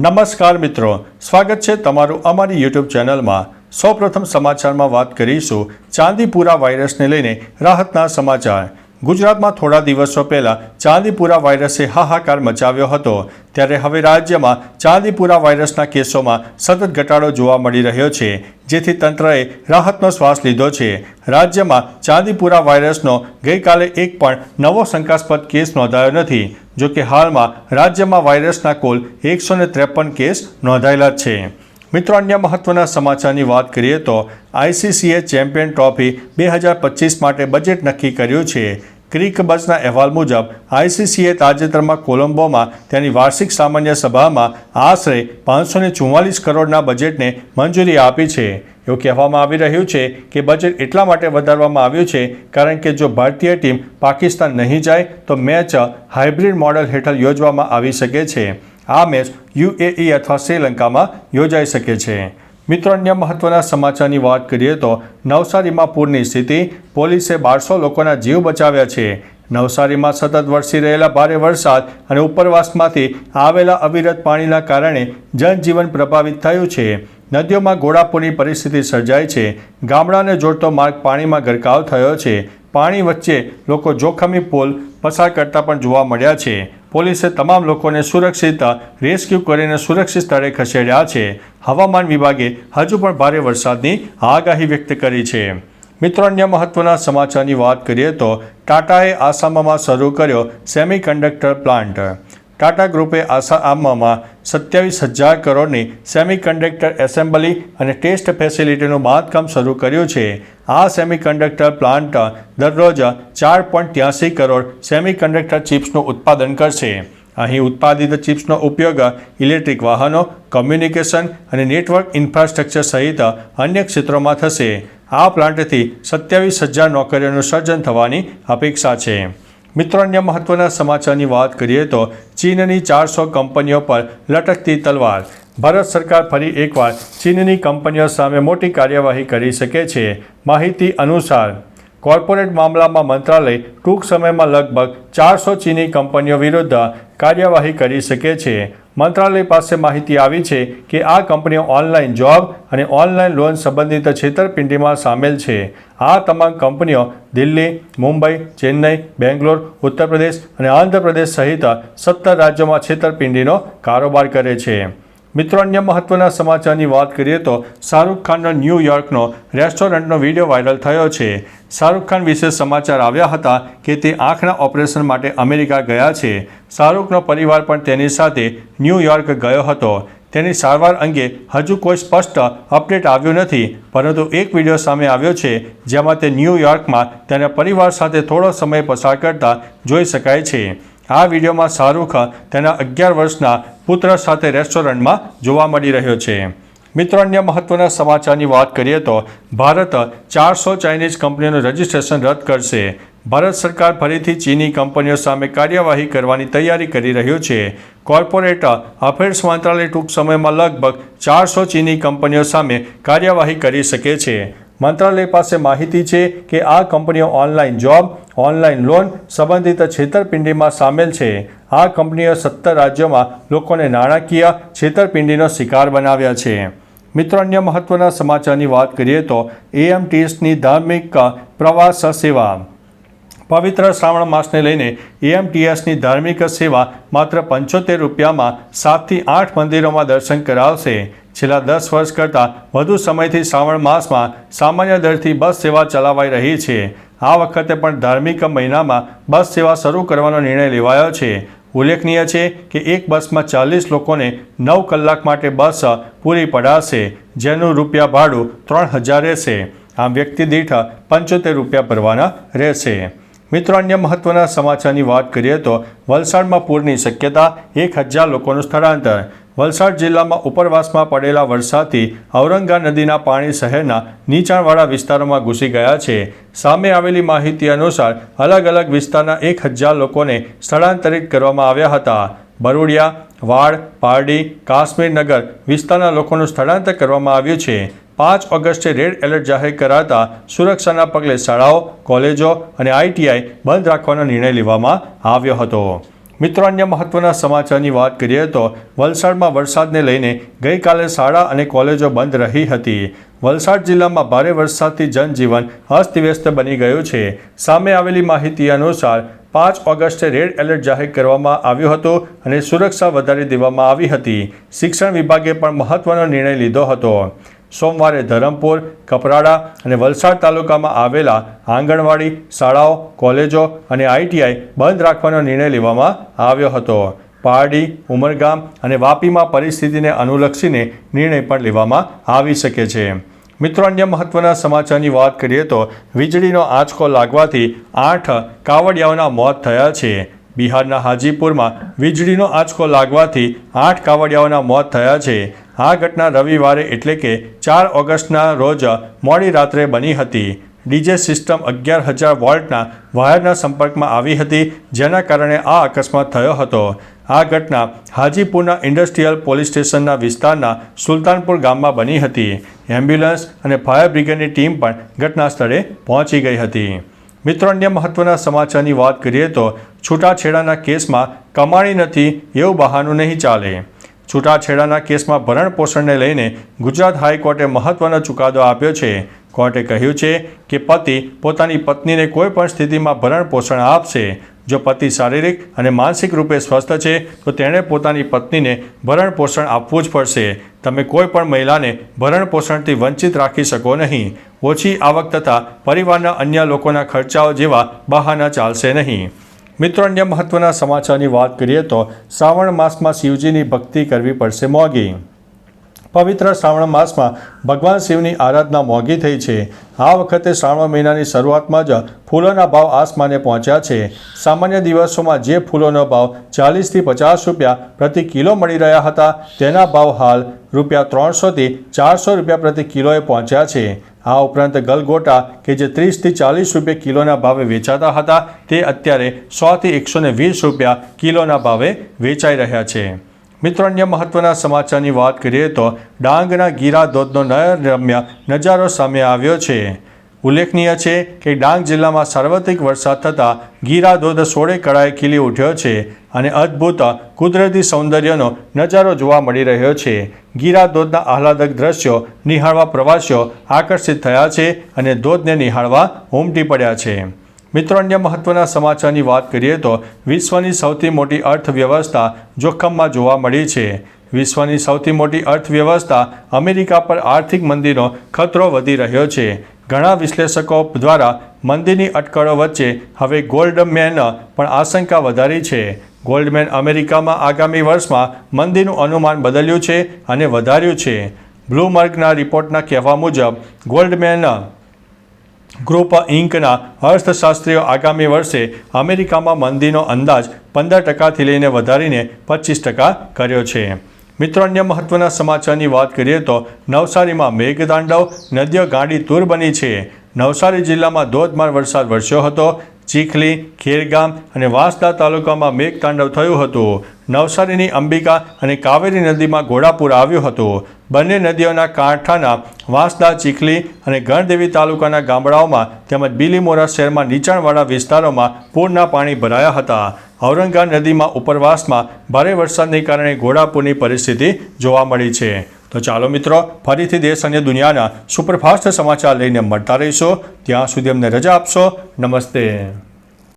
નમસ્કાર મિત્રો, સ્વાગત છે તમારું અમારી યુટ્યુબ ચેનલમાં। સૌપ્રથમ સમાચારમાં વાત કરીશું ચાંદીપુરા વાયરસને લઈને રાહતના સમાચાર। ગુજરાતમાં થોડા દિવસો પહેલા ચાંદીપુરા વાયરસે હાહાકાર મચાવ્યો હતો, ત્યારે હવે રાજ્યમાં ચાંદીપુરા વાયરસના કેસોમાં સતત ઘટાડો જોવા મળી રહ્યો છે, જેથી તંત્રએ રાહતનો શ્વાસ લીધો છે। રાજ્યમાં ચાંદીપુરા વાયરસનો ગઈકાલે એક પણ નવો શંકાસ્પદ કેસ નોંધાયો નથી, જો કે હાલમાં રાજ્યમાં વાયરસના કુલ 153 કેસ નોંધાયેલા છે। મિત્રો, અન્ય મહત્વના સમાચારની વાત કરીએ તો આઈસીસીએ ચેમ્પિયન ટ્રોફી 2025 માટે બજેટ નક્કી કર્યું છે। ક્રિકબઝના અહેવાલ મુજબ આઈસીસીએ તાજેતરમાં કોલંબોમાં તેની વાર્ષિક સામાન્ય સભામાં આશરે 544 કરોડના બજેટને મંજૂરી આપી છે। એવું કહેવામાં આવી રહ્યું છે કે બજેટ એટલા માટે વધારવામાં આવ્યું છે કારણ કે જો ભારતીય ટીમ પાકિસ્તાન નહીં જાય તો મેચ હાઇબ્રિડ મોડલ હેઠળ યોજવામાં આવી શકે છે। આ મેચ યુએઈ અથવા શ્રીલંકામાં યોજાઈ શકે છે। મિત્રો, અન્ય મહત્વના સમાચારની વાત કરીએ તો નવસારીમાં પૂરની સ્થિતિ, પોલીસે 1200 લોકોના જીવ બચાવ્યા છે। નવસારીમાં સતત વરસી રહેલા ભારે વરસાદ અને ઉપરવાસમાંથી આવેલા અવિરત પાણીના કારણે જનજીવન પ્રભાવિત થયું છે। નદીઓમાં ઘોડાપૂરની પરિસ્થિતિ સર્જાઈ છે। ગામડાને જોડતો માર્ગ પાણીમાં ગરકાવ થયો છે। પાણી વચ્ચે લોકો જોખમી પુલ પસાર કરતા પણ જોવા મળ્યા છે। પોલીસે તમામ લોકોને સુરક્ષિત રેસ્ક્યુ કરીને સુરક્ષિત સ્થળે ખસેડ્યા છે। હવામાન વિભાગે હજુ પણ ભારે વરસાદની આગાહી વ્યક્ત કરી છે। મિત્રો, અન્ય મહત્વના સમાચારની વાત કરીએ તો ટાટાએ આસામમાં શરૂ કર્યો સેમિકન્ડક્ટર પ્લાન્ટ। ટાટા ગ્રુપે આસામમાં 27,000 કરોડની સેમિકન્ડક્ટર એસેમ્બલી અને ટેસ્ટ ફેસિલિટીનું બાંધકામ શરૂ કર્યું છે। આ સેમિકન્ડક્ટર પ્લાન્ટ દરરોજ 4.83 કરોડ સેમિકન્ડક્ટર ચિપ્સનું ઉત્પાદન કરશે। અહીં ઉત્પાદિત ચિપ્સનો ઉપયોગ ઇલેક્ટ્રિક વાહનો, કમ્યુનિકેશન અને નેટવર્ક ઇન્ફ્રાસ્ટ્રક્ચર સહિત અન્ય ક્ષેત્રોમાં થશે। આ પ્લાન્ટથી 27,000 નોકરીઓનું સર્જન થવાની અપેક્ષા છે। મિત્રો, અન્ય મહત્વના સમાચારની વાત કરીએ તો ચીનની 400 કંપનીઓ પર લટકતી તલવાર। ભારત સરકાર ફરી એકવાર ચીનની કંપનીઓ સામે મોટી કાર્યવાહી કરી શકે છે। માહિતી અનુસાર કોર્પોરેટ મામલામાં મંત્રાલય ટૂંક સમયમાં લગભગ 400 ચીની કંપનીઓ વિરુદ્ધ કાર્યવાહી કરી શકે છે। મંત્રાલય પાસે માહિતી આવી છે કે આ કંપનીઓ ઓનલાઈન જોબ અને ઓનલાઈન લોન સંબંધિત છેતરપિંડીમાં સામેલ છે। આ તમામ કંપનીઓ દિલ્હી, મુંબઈ, ચેન્નઈ, બેંગ્લોર, ઉત્તર પ્રદેશ અને આંધ્રપ્રદેશ સહિત 17 રાજ્યોમાં છેતરપિંડીનો કારોબાર કરે છે। મિત્રો, અન્ય મહત્વના સમાચારની વાત કરીએ તો શાહરૂખ ખાનનો ન્યૂયોર્કનો રેસ્ટોરન્ટનો વિડીયો વાયરલ થયો છે। શાહરૂખ ખાન વિશે સમાચાર આવ્યા હતા કે તે આંખના ઓપરેશન માટે અમેરિકા ગયા છે। શાહરૂખનો પરિવાર પણ તેની સાથે ન્યૂયોર્ક ગયો હતો। તેની સારવાર અંગે હજુ કોઈ સ્પષ્ટ અપડેટ આવ્યું નથી, પરંતુ એક વિડીયો સામે આવ્યો છે જેમાં તે ન્યૂયોર્કમાં તેના પરિવાર સાથે થોડો સમય પસાર કરતા જોઈ શકાય છે। આ વિડીયોમાં શાહરૂખ તેના 11 વર્ષના પુત્ર સાથે રેસ્ટોરન્ટમાં જોવા મળી રહ્યો છે। મિત્રો, અન્ય મહત્વના સમાચારની વાત કરીએ તો ભારત 400 ચાઇનીઝ કંપનીઓનું રજિસ્ટ્રેશન રદ કરશે। ભારત સરકાર ફરીથી ચીની કંપનીઓ સામે કાર્યવાહી કરવાની તૈયારી કરી રહ્યું છે। કોર્પોરેટ અફેર્સ મંત્રાલય ટૂંક સમયમાં લગભગ 400 ચીની કંપનીઓ સામે કાર્યવાહી કરી શકે છે। મંત્રાલય પાસે માહિતી છે કે આ કંપનીઓ ઓનલાઈન જોબ, ઓનલાઈન લોન સંબંધિત છેતરપિંડીમાં સામેલ છે। આ કંપનીઓ 17 રાજ્યોમાં લોકોને નાણાકીય છેતરપિંડીનો શિકાર બનાવ્યા છે। મિત્રો, અન્ય મહત્વના સમાચારની વાત કરીએ તો એએમટીએસની ધાર્મિક પ્રવાસ સેવા। પવિત્ર શ્રાવણ માસને લઈને એએમટીએસની ધાર્મિક સેવા માત્ર 75 રૂપિયામાં 7 થી 8 મંદિરોમાં દર્શન કરાવશે। છેલ્લા 10 વર્ષ કરતાં વધુ સમયથી શ્રાવણ માસમાં સામાન્ય દરથી બસ સેવા ચલાવાઈ રહી છે। આ વખતે પણ ધાર્મિક મહિનામાં બસ સેવા શરૂ કરવાનો નિર્ણય લેવાયો છે। ઉલ્લેખનીય છે કે એક બસમાં 40 લોકોને 9 કલાક માટે બસ પૂરી પડાશે, જેનું રૂપિયા ભાડું 3000 રહેશે। આમ વ્યક્તિ દીઠ 75 રૂપિયા ભરવાના રહેશે। મિત્રો, અન્ય મહત્વના સમાચારની વાત કરીએ તો વલસાડમાં પૂરની શક્યતા, 1000 લોકોનું સ્થળાંતર। વલસાડ જિલ્લામાં ઉપરવાસમાં પડેલા વરસાદથી ઔરંગા નદીના પાણી શહેરના નીચાણવાળા વિસ્તારોમાં ઘૂસી ગયા છે। સામે આવેલી માહિતી અનુસાર અલગ અલગ વિસ્તારના 1000 લોકોને સ્થળાંતરિત કરવામાં આવ્યા હતા। બરુડિયા, વાડ, પારડી, કાશ્મીરનગર વિસ્તારના લોકોનું સ્થળાંતર કરવામાં આવ્યું છે। 5 ઓગસ્ટે રેડ એલર્ટ જાહેર કરાતા સુરક્ષાના પગલે શાળાઓ, કોલેજો અને આઈટીઆઈ બંધ રાખવાનો નિર્ણય લેવામાં આવ્યો હતો। મિત્રો, અન્ય મહત્વના સમાચારની વાત કરીએ તો વલસાડમાં વરસાદને લઈને ગઈકાલે શાળા અને કોલેજો બંધ રહી હતી. વલસાડ જિલ્લામાં ભારે વરસાદથી જનજીવન અસ્તવ્યસ્ત બની ગયું છે. સામે આવેલી માહિતી અનુસાર 5 ઓગસ્ટે રેડ એલર્ટ જાહેર કરવામાં આવ્યું હતું અને સુરક્ષા વધારી દેવામાં આવી હતી. શિક્ષણ વિભાગે પણ મહત્વનો નિર્ણય લીધો હતો. સોમવારે ધરમપુર, કપરાડા અને વલસાડ તાલુકામાં આવેલા આંગણવાડી, શાળાઓ, કોલેજો અને ITI બંધ રાખવાનો નિર્ણય લેવામાં આવ્યો હતો. પારડી, ઉમરગામ અને વાપીમાં પરિસ્થિતિને અનુલક્ષીને નિર્ણય પણ લેવામાં આવી શકે છે. મિત્રો, અન્ય મહત્વના સમાચારની વાત કરીએ તો વીજળીનો આંચકો લાગવાથી 8 કાવડિયાઓના મોત થયા છે. બિહારના હાજીપુરમાં વીજળીનો આંચકો લાગવાથી 8 કાવડિયાઓના મોત થયા છે. આ ઘટના રવિવારે એટલે કે 4 ઓગસ્ટના રોજ મોડી રાત્રે બની હતી. ડીજે સિસ્ટમ 11,000 વોલ્ટના વાયરના સંપર્કમાં આવી હતી, જેના કારણે આ અકસ્માત થયો હતો. આ ઘટના હાજીપુરના ઇન્ડસ્ટ્રીયલ પોલીસ સ્ટેશનના વિસ્તારના સુલતાનપુર ગામમાં બની હતી. એમ્બ્યુલન્સ અને ફાયર બ્રિગેડની ટીમ પણ ઘટના સ્થળે પહોંચી ગઈ હતી. મિત્રો, અન્ય મહત્વના સમાચારની વાત કરીએ તો છૂટાછેડાના કેસમાં કમાણી નથી એવું બહાનું નહીં ચાલે. છૂટાછેડાના કેસમાં ભરણપોષણને લઈને ગુજરાત હાઈકોર્ટે મહત્વનો ચુકાદો આપ્યો છે. કોર્ટે કહ્યું છે કે પતિ પોતાની પત્નીને કોઈ પણ સ્થિતિમાં ભરણપોષણ આપશે. જો પતિ શારીરિક અને માનસિક રૂપે સ્વસ્થ છે તો તેણે પોતાની પત્નીને ભરણપોષણ આપવું જ પડશે. તમે કોઈ પણ મહિલાને ભરણપોષણથી વંચિત રાખી શકો નહીં. ઓછી આવક તથા પરિવારના અન્ય લોકોના ખર્ચાઓ જેવા બહાના ચાલશે નહીં. મિત્રો, અન્ય મહત્વના સમાચારની વાત કરીએ તો શ્રાવણ માસમાં શિવજીની ભક્તિ કરવી પડશે મોંઘી. પવિત્ર શ્રાવણ માસમાં ભગવાન શિવની આરાધના મોંઘી થઈ છે. આ વખતે શ્રાવણ મહિનાની શરૂઆતમાં જ ફૂલોના ભાવ આસમાને પહોંચ્યા છે. સામાન્ય દિવસોમાં જે ફૂલોનો ભાવ 40 થી 50 રૂપિયા પ્રતિ કિલો મળી રહ્યા હતા, તેના ભાવ હાલ ₹300 થી 400 રૂપિયા પ્રતિ કિલોએ પહોંચ્યા છે. આ ઉપરાંત ગલગોટા કે જે 30 થી 40 રૂપિયા કિલોના ભાવે વેચાતા હતા, તે અત્યારે 100 થી 120 રૂપિયા કિલોના ભાવે વેચાઈ રહ્યા છે. મિત્રો, અન્ય મહત્વના સમાચારની વાત કરીએ તો ડાંગના ગીરા ધોધનો નયનરમ્ય નજારો સામે આવ્યો છે. ઉલ્લેખનીય છે કે ડાંગ જિલ્લામાં સાર્વત્રિક વરસાદ થતાં ગીરા ધોધ સોળે કળાએ ખીલી ઉઠ્યો છે અને અદ્ભુત કુદરતી સૌંદર્યનો નજારો જોવા મળી રહ્યો છે. ગીરા ધોધના આહલાદક દ્રશ્યો નિહાળવા પ્રવાસીઓ આકર્ષિત થયા છે અને ધોધને નિહાળવા ઉમટી પડ્યા છે. મિત્રો, અન્ય મહત્વના સમાચારની વાત કરીએ તો વિશ્વની સૌથી મોટી અર્થવ્યવસ્થા જોખમમાં જોવા મળી છે. વિશ્વની સૌથી મોટી અર્થવ્યવસ્થા અમેરિકા પર આર્થિક મંદીનો ખતરો વધી રહ્યો છે. ઘણા વિશ્લેષકો દ્વારા મંદીની અટકળો વચ્ચે હવે ગોલ્ડમેન પણ આશંકા વધારી છે. ગોલ્ડમેન અમેરિકામાં આગામી વર્ષમાં મંદીનું અનુમાન બદલ્યું છે અને વધાર્યું છે. બ્લૂમબર્ગના રિપોર્ટના કહેવા મુજબ ગોલ્ડમેન ગ્રુપ ઇન્કના અર્થશાસ્ત્રીઓ આગામી વર્ષે અમેરિકામાં મંદીનો અંદાજ 15% લઈને વધારીને 25% કર્યો છે. મિત્રો, અન્ય મહત્વના સમાચારની વાત કરીએ તો નવસારીમાં મેઘતાંડવ, નદીઓ ગાંડી તૂર બની છે. નવસારી જિલ્લામાં ધોધમાર વરસાદ વરસ્યો હતો. ચીખલી, ખેરગામ અને વાંસદા તાલુકામાં મેઘતાંડવ થયું હતું. નવસારીની અંબિકા અને કાવેરી નદીમાં ઘોડાપૂર આવ્યું હતું. બંને નદીઓના કાંઠાના વાંસદા, ચીખલી અને ગણદેવી તાલુકાના ગામડાઓમાં તેમજ બિલીમોરા શહેરમાં નીચાણવાળા વિસ્તારોમાં પૂરના પાણી ભરાયા હતા. ઔરંગા નદીમાં ઉપરવાસમાં ભારે વરસાદને કારણે ઘોડાપૂરની પરિસ્થિતિ જોવા મળી છે. તો ચાલો મિત્રો, ફરીથી દેશ અને દુનિયાના સુપરફાસ્ટ સમાચાર લઈને મળતા રહીશો. ત્યાં સુધી અમને રજા આપશો. નમસ્તે.